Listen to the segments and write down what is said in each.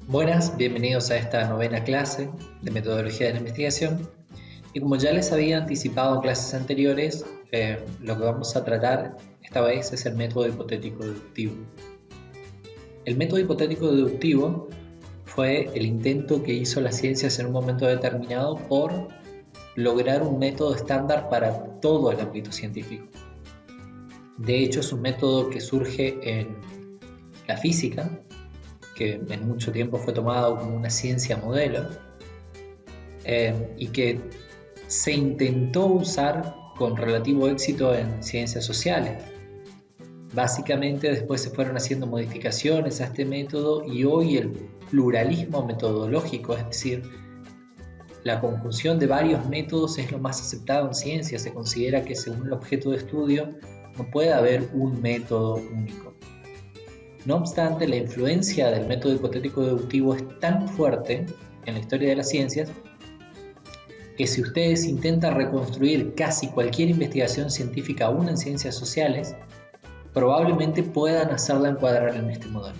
Buenas, bienvenidos a esta novena clase de metodología de la investigación. Y como ya les había anticipado en clases anteriores, lo que vamos a tratar esta vez es el método hipotético deductivo. El método hipotético deductivo fue el intento que hizo las ciencias en un momento determinado por lograr un método estándar para todo el ámbito científico. De hecho, es un método que surge en la física, que en mucho tiempo fue tomado como una ciencia modelo, y que se intentó usar con relativo éxito en ciencias sociales. Básicamente después se fueron haciendo modificaciones a este método y hoy el pluralismo metodológico, es decir, la conjunción de varios métodos, es lo más aceptado en ciencia. Se considera que según el objeto de estudio no puede haber un método único. No obstante, la influencia del método hipotético deductivo es tan fuerte en la historia de las ciencias que si ustedes intentan reconstruir casi cualquier investigación científica, aún en ciencias sociales, probablemente puedan hacerla encuadrar en este modelo.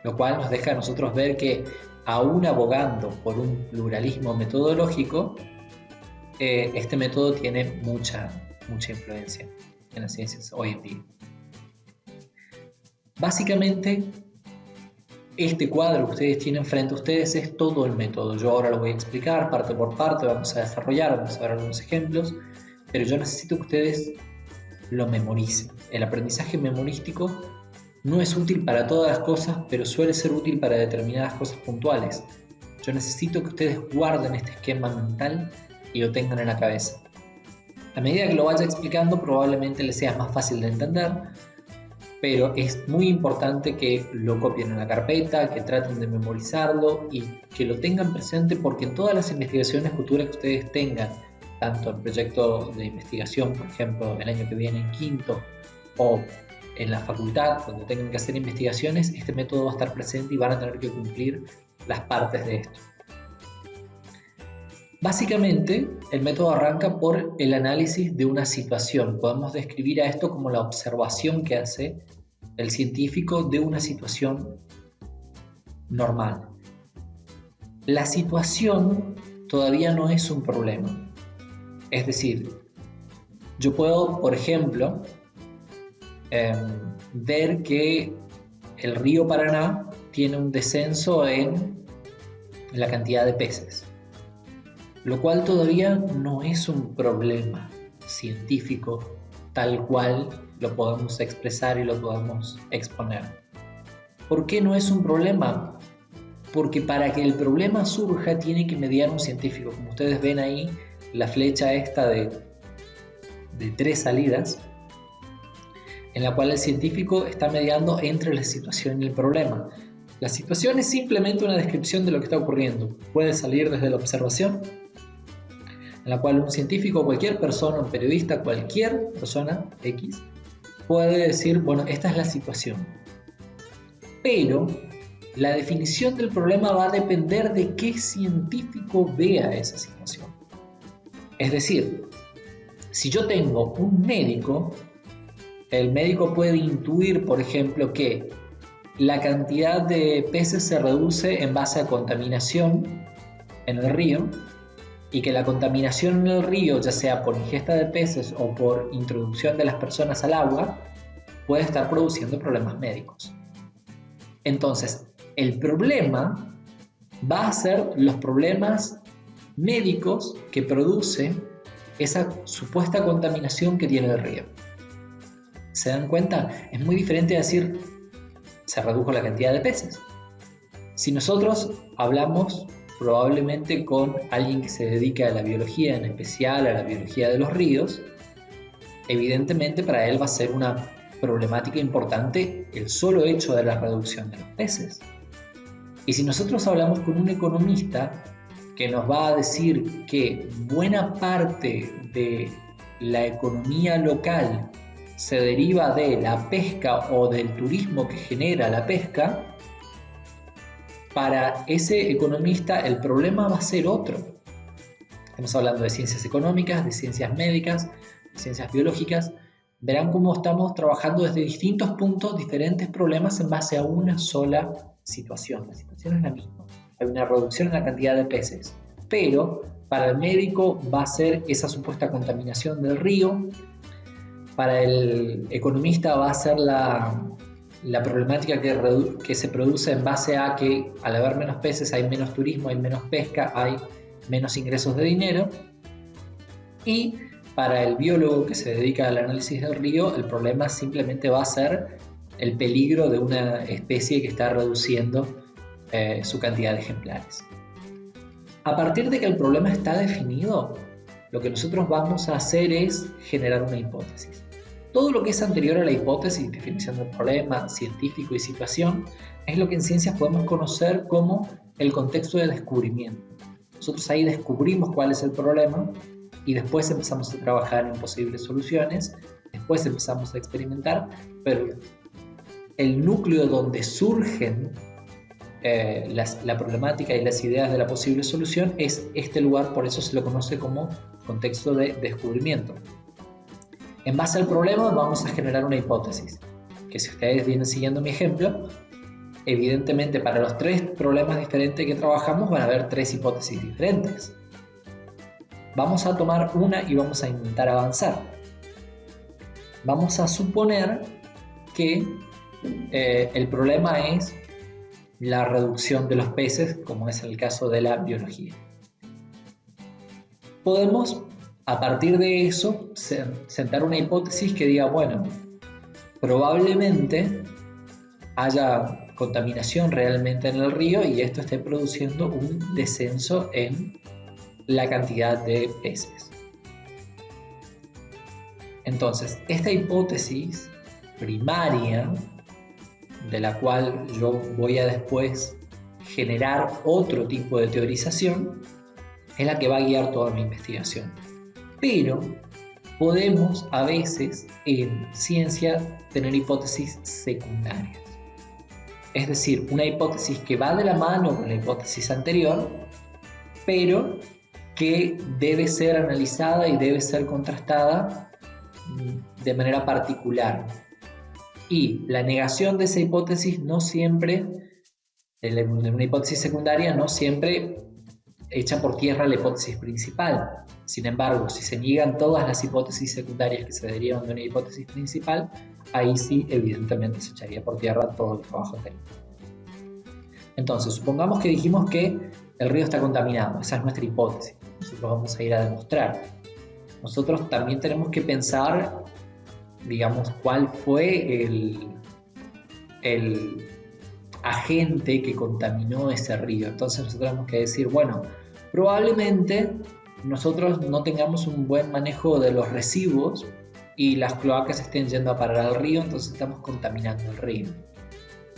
Lo cual nos deja a nosotros ver que, aún abogando por un pluralismo metodológico, este método tiene mucha influencia en las ciencias hoy en día. Básicamente, este cuadro que ustedes tienen frente a ustedes es todo el método. Yo ahora lo voy a explicar parte por parte, vamos a desarrollar, vamos a ver algunos ejemplos, pero yo necesito que ustedes lo memoricen. El aprendizaje memorístico no es útil para todas las cosas, pero suele ser útil para determinadas cosas puntuales. Yo necesito que ustedes guarden este esquema mental y lo tengan en la cabeza. A medida que lo vaya explicando, probablemente les sea más fácil de entender, pero es muy importante que lo copien en la carpeta, que traten de memorizarlo y que lo tengan presente, porque en todas las investigaciones futuras que ustedes tengan, tanto en proyecto de investigación, por ejemplo, el año que viene en quinto, o en la facultad, cuando tengan que hacer investigaciones, este método va a estar presente y van a tener que cumplir las partes de esto. Básicamente, el método arranca por el análisis de una situación. Podemos describir a esto como la observación que hace el científico de una situación normal. La situación todavía no es un problema. Es decir, yo puedo, por ejemplo, ver que el río Paraná tiene un descenso en la cantidad de peces, lo cual todavía no es un problema científico tal cual lo podemos expresar y lo podemos exponer. ¿Por qué no es un problema? Porque para que el problema surja tiene que mediar un científico. Como ustedes ven ahí, la flecha esta de 3 salidas, en la cual el científico está mediando entre la situación y el problema. La situación es simplemente una descripción de lo que está ocurriendo. Puede salir desde la observación, en la cual un científico, cualquier persona, un periodista, cualquier persona X, puede decir, bueno, esta es la situación. Pero la definición del problema va a depender de qué científico vea esa situación. Es decir, si yo tengo un médico, el médico puede intuir, por ejemplo, que la cantidad de peces se reduce en base a contaminación en el río, y que la contaminación en el río, ya sea por ingesta de peces o por introducción de las personas al agua, puede estar produciendo problemas médicos. Entonces, el problema va a ser los problemas médicos que produce esa supuesta contaminación que tiene el río. ¿Se dan cuenta? Es muy diferente a decir, se redujo la cantidad de peces. Si nosotros hablamos probablemente con alguien que se dedica a la biología, en especial a la biología de los ríos, evidentemente para él va a ser una problemática importante el solo hecho de la reducción de los peces. Y si nosotros hablamos con un economista que nos va a decir que buena parte de la economía local se deriva de la pesca o del turismo que genera la pesca, para ese economista el problema va a ser otro. Estamos hablando de ciencias económicas, de ciencias médicas, de ciencias biológicas. Verán cómo estamos trabajando desde distintos puntos, diferentes problemas en base a una sola situación. La situación es la misma. Hay una reducción en la cantidad de peces, pero para el médico va a ser esa supuesta contaminación del río, para el economista va a ser la problemática que se produce en base a que al haber menos peces hay menos turismo, hay menos pesca, hay menos ingresos de dinero. Y para el biólogo que se dedica al análisis del río, el problema simplemente va a ser el peligro de una especie que está reduciendo su cantidad de ejemplares. A partir de que el problema está definido, lo que nosotros vamos a hacer es generar una hipótesis. Todo lo que es anterior a la hipótesis, definición del problema, científico y situación, es lo que en ciencias podemos conocer como el contexto de descubrimiento. Nosotros ahí descubrimos cuál es el problema y después empezamos a trabajar en posibles soluciones, después empezamos a experimentar, pero el núcleo donde surgen la problemática y las ideas de la posible solución es este lugar, por eso se lo conoce como contexto de descubrimiento. En base al problema vamos a generar una hipótesis, que si ustedes vienen siguiendo mi ejemplo, evidentemente para los 3 problemas diferentes que trabajamos van a haber 3 hipótesis diferentes. Vamos a tomar una y vamos a intentar avanzar. Vamos a suponer que el problema es la reducción de los peces, como es el caso de la biología. Podemos, a partir de eso, sentar una hipótesis que diga, bueno, probablemente haya contaminación realmente en el río y esto esté produciendo un descenso en la cantidad de peces. Entonces, esta hipótesis primaria, de la cual yo voy a después generar otro tipo de teorización, es la que va a guiar toda mi investigación. Pero podemos a veces en ciencia tener hipótesis secundarias. Es decir, una hipótesis que va de la mano con la hipótesis anterior, pero que debe ser analizada y debe ser contrastada de manera particular. Y la negación de esa hipótesis no siempre, de una hipótesis secundaria, no siempre echa por tierra la hipótesis principal. Sin embargo, si se niegan todas las hipótesis secundarias que se derivan de una hipótesis principal, ahí sí, evidentemente, se echaría por tierra todo el trabajo anterior. Entonces, supongamos que dijimos que el río está contaminado. Esa es nuestra hipótesis. Nosotros vamos a ir a demostrar. Nosotros también tenemos que pensar, digamos, cuál fue el agente que contaminó ese río. Entonces nosotros tenemos que decir, bueno, probablemente nosotros no tengamos un buen manejo de los residuos y las cloacas estén yendo a parar al río, entonces estamos contaminando el río.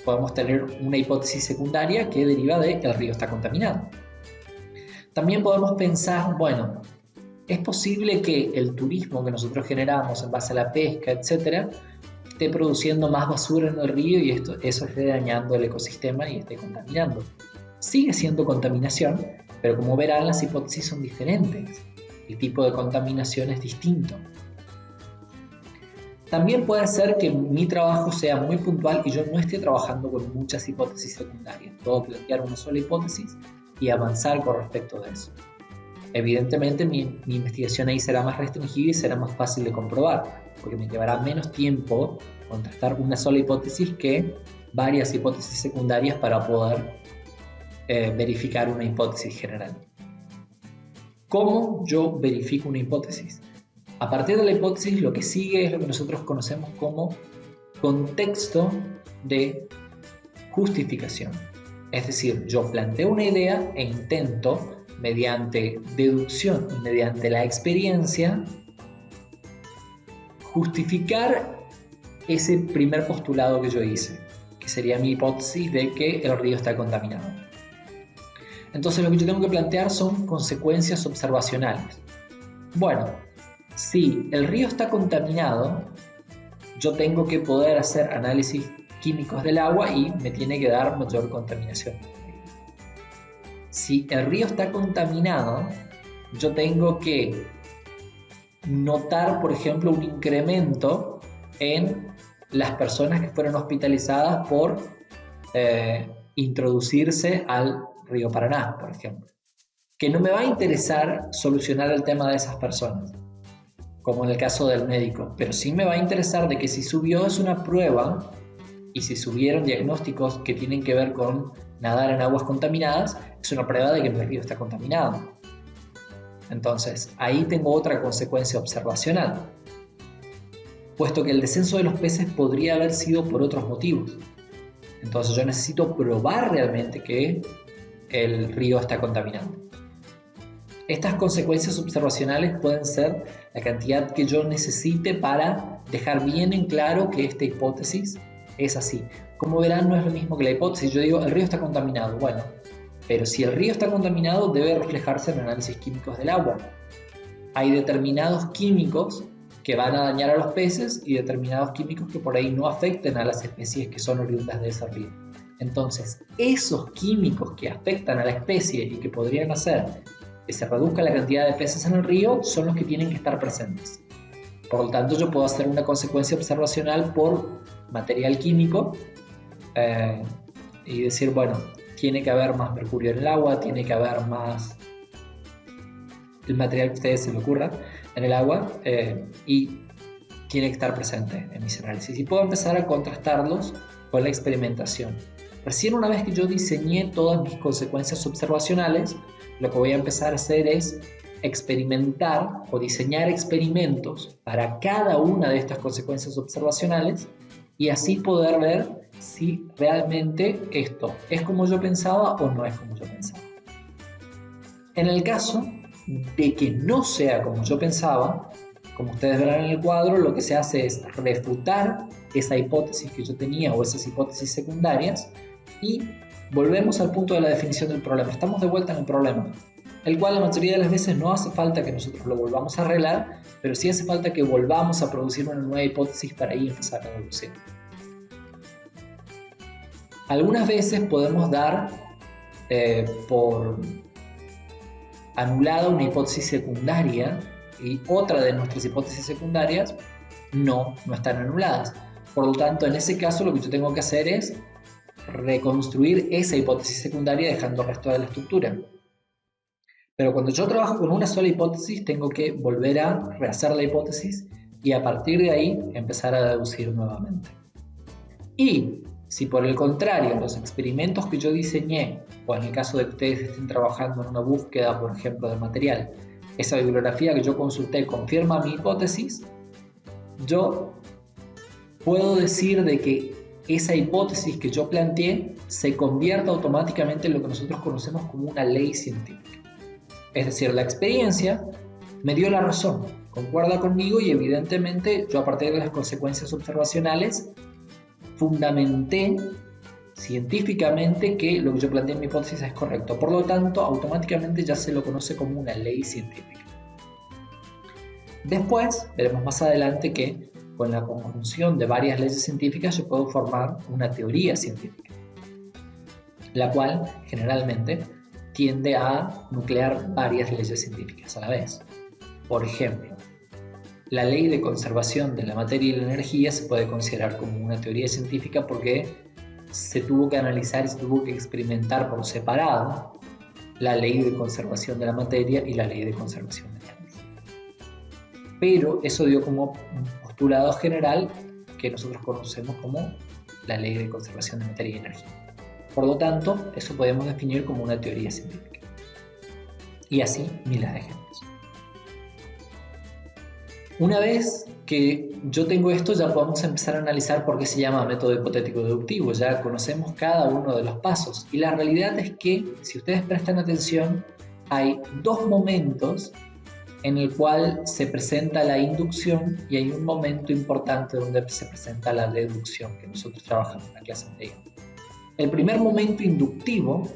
Podemos tener una hipótesis secundaria que deriva de que el río está contaminado. También podemos pensar, bueno, es posible que el turismo que nosotros generamos en base a la pesca, etcétera, esté produciendo más basura en el río y eso esté dañando el ecosistema y esté contaminando. Sigue siendo contaminación, pero como verán, las hipótesis son diferentes. El tipo de contaminación es distinto. También puede ser que mi trabajo sea muy puntual y yo no esté trabajando con muchas hipótesis secundarias. Puedo plantear una sola hipótesis y avanzar con respecto de eso. Evidentemente mi investigación ahí será más restringida y será más fácil de comprobar, porque me llevará menos tiempo contrastar una sola hipótesis que varias hipótesis secundarias para poder verificar una hipótesis general. ¿Cómo yo verifico una hipótesis? A partir de la hipótesis lo que sigue es lo que nosotros conocemos como contexto de justificación. Es decir, yo planteo una idea e intento, mediante deducción y mediante la experiencia, justificar ese primer postulado que yo hice, que sería mi hipótesis de que el río está contaminado. Entonces lo que yo tengo que plantear son consecuencias observacionales. Bueno, si el río está contaminado, yo tengo que poder hacer análisis químicos del agua y me tiene que dar mayor contaminación. Si el río está contaminado, yo tengo que notar, por ejemplo, un incremento en las personas que fueron hospitalizadas por introducirse al río Paraná, por ejemplo. Que no me va a interesar solucionar el tema de esas personas, como en el caso del médico, pero sí me va a interesar de que si subió es una prueba y si subieron diagnósticos que tienen que ver con nadar en aguas contaminadas, es una prueba de que mi río está contaminado. Entonces, ahí tengo otra consecuencia observacional, puesto que el descenso de los peces podría haber sido por otros motivos. Entonces yo necesito probar realmente que el río está contaminado. Estas consecuencias observacionales pueden ser la cantidad que yo necesite para dejar bien en claro que esta hipótesis es así. Como verán, no es lo mismo que la hipótesis. Yo digo, el río está contaminado. Bueno, pero si el río está contaminado, debe reflejarse en análisis químicos del agua. Hay determinados químicos que van a dañar a los peces y determinados químicos que por ahí no afecten a las especies que son oriundas de ese río. Entonces, esos químicos que afectan a la especie y que podrían hacer que se reduzca la cantidad de peces en el río son los que tienen que estar presentes. Por lo tanto, yo puedo hacer una consecuencia observacional por material químico y decir, bueno, tiene que haber más mercurio en el agua, tiene que haber más el material que a ustedes se les ocurra en el agua y tiene que estar presente en mis análisis. Y puedo empezar a contrastarlos con la experimentación. Recién una vez que yo diseñé todas mis consecuencias observacionales, lo que voy a empezar a hacer es experimentar o diseñar experimentos para cada una de estas consecuencias observacionales y así poder ver si realmente esto es como yo pensaba o no es como yo pensaba. En el caso de que no sea como yo pensaba, como ustedes verán en el cuadro, lo que se hace es refutar esa hipótesis que yo tenía o esas hipótesis secundarias y volvemos al punto de la definición del problema. Estamos de vuelta en el problema, el cual la mayoría de las veces no hace falta que nosotros lo volvamos a arreglar, pero sí hace falta que volvamos a producir una nueva hipótesis para ahí empezar a deducir. Algunas veces podemos dar por anulada una hipótesis secundaria y otra de nuestras hipótesis secundarias no están anuladas. Por lo tanto, en ese caso lo que yo tengo que hacer es reconstruir esa hipótesis secundaria dejando el resto de la estructura. Pero cuando yo trabajo con una sola hipótesis, tengo que volver a rehacer la hipótesis y a partir de ahí empezar a deducir nuevamente. Y si por el contrario los experimentos que yo diseñé, o en el caso de que ustedes estén trabajando en una búsqueda, por ejemplo, de material, esa bibliografía que yo consulté confirma mi hipótesis, yo puedo decir de que esa hipótesis que yo planteé se convierta automáticamente en lo que nosotros conocemos como una ley científica. Es decir, la experiencia me dio la razón, concuerda conmigo y evidentemente yo a partir de las consecuencias observacionales fundamenté científicamente que lo que yo planteé en mi hipótesis es correcto. Por lo tanto, automáticamente ya se lo conoce como una ley científica. Después, veremos más adelante que con la conjunción de varias leyes científicas yo puedo formar una teoría científica, la cual generalmente tiende a nuclear varias leyes científicas a la vez. Por ejemplo, la ley de conservación de la materia y la energía se puede considerar como una teoría científica porque se tuvo que analizar y se tuvo que experimentar por separado la ley de conservación de la materia y la ley de conservación de la energía. Pero eso dio como un postulado general que nosotros conocemos como la ley de conservación de materia y energía. Por lo tanto, eso podemos definir como una teoría científica. Y así miles de ejemplos. Una vez que yo tengo esto, ya podemos empezar a analizar por qué se llama método hipotético deductivo. Ya conocemos cada uno de los pasos. Y la realidad es que, si ustedes prestan atención, hay dos momentos en el cual se presenta la inducción y hay un momento importante donde se presenta la deducción, que nosotros trabajamos en la clase anterior. El primer momento inductivo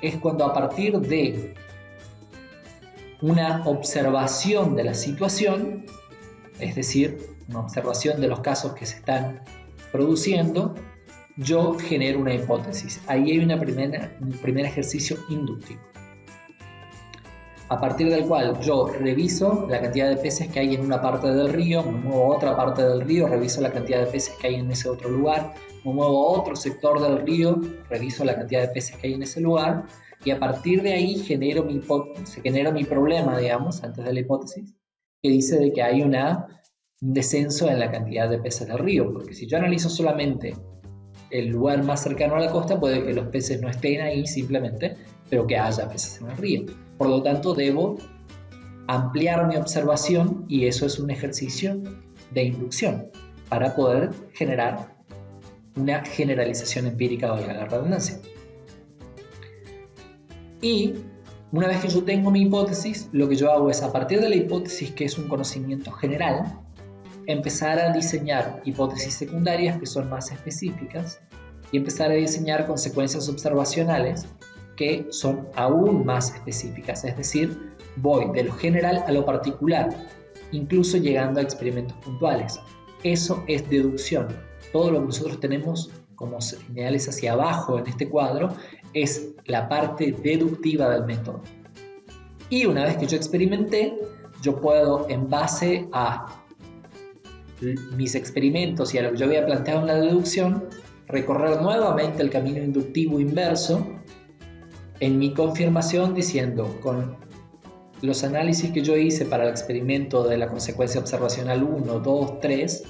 es cuando a partir de una observación de la situación, es decir, una observación de los casos que se están produciendo, yo genero una hipótesis. Ahí hay un primer ejercicio inductivo. a partir del cual yo reviso la cantidad de peces que hay en una parte del río, me muevo a otra parte del río, reviso la cantidad de peces que hay en ese otro lugar, me muevo a otro sector del río, reviso la cantidad de peces que hay en ese lugar, y a partir de ahí genero mi problema, digamos, antes de la hipótesis, que dice de que hay un descenso en la cantidad de peces del río, porque si yo analizo solamente el lugar más cercano a la costa, puede que los peces no estén ahí simplemente, pero que haya peces en el río. Por lo tanto, debo ampliar mi observación y eso es un ejercicio de inducción para poder generar una generalización empírica, valga la redundancia. Y una vez que yo tengo mi hipótesis, lo que yo hago es, a partir de la hipótesis, que es un conocimiento general, empezar a diseñar hipótesis secundarias que son más específicas y empezar a diseñar consecuencias observacionales que son aún más específicas, es decir, voy de lo general a lo particular, incluso llegando a experimentos puntuales. Eso es deducción. Todo lo que nosotros tenemos como señales hacia abajo en este cuadro es la parte deductiva del método. Y una vez que yo experimenté, yo puedo, en base a mis experimentos y a lo que yo había planteado en la deducción, recorrer nuevamente el camino inductivo inverso en mi confirmación, diciendo, con los análisis que yo hice para el experimento de la consecuencia observacional 1, 2, 3,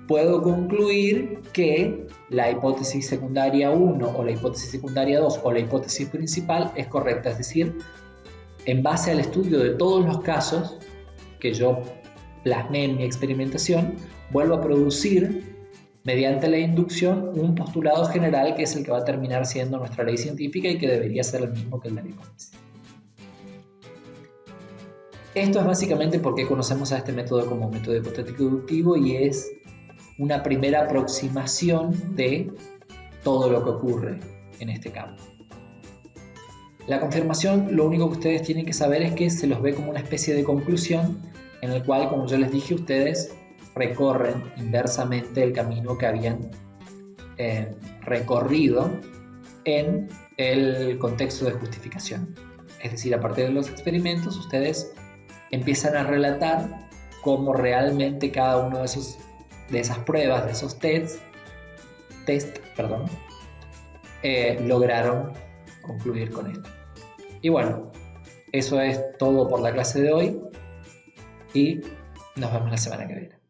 puedo concluir que la hipótesis secundaria 1 o la hipótesis secundaria 2 o la hipótesis principal es correcta. Es decir, en base al estudio de todos los casos que yo plasmé en mi experimentación, vuelvo a producir mediante la inducción un postulado general que es el que va a terminar siendo nuestra ley científica y que debería ser el mismo que el de la hipótesis. Esto es básicamente porque conocemos a este método como método hipotético inductivo y es una primera aproximación de todo lo que ocurre en este campo. La confirmación, lo único que ustedes tienen que saber es que se los ve como una especie de conclusión en el cual, como yo les dije, ustedes recorren inversamente el camino que habían recorrido en el contexto de justificación. Es decir, a partir de los experimentos, ustedes empiezan a relatar cómo realmente cada uno de esas pruebas, de esos test, lograron concluir con esto. Y bueno, eso es todo por la clase de hoy y nos vemos la semana que viene.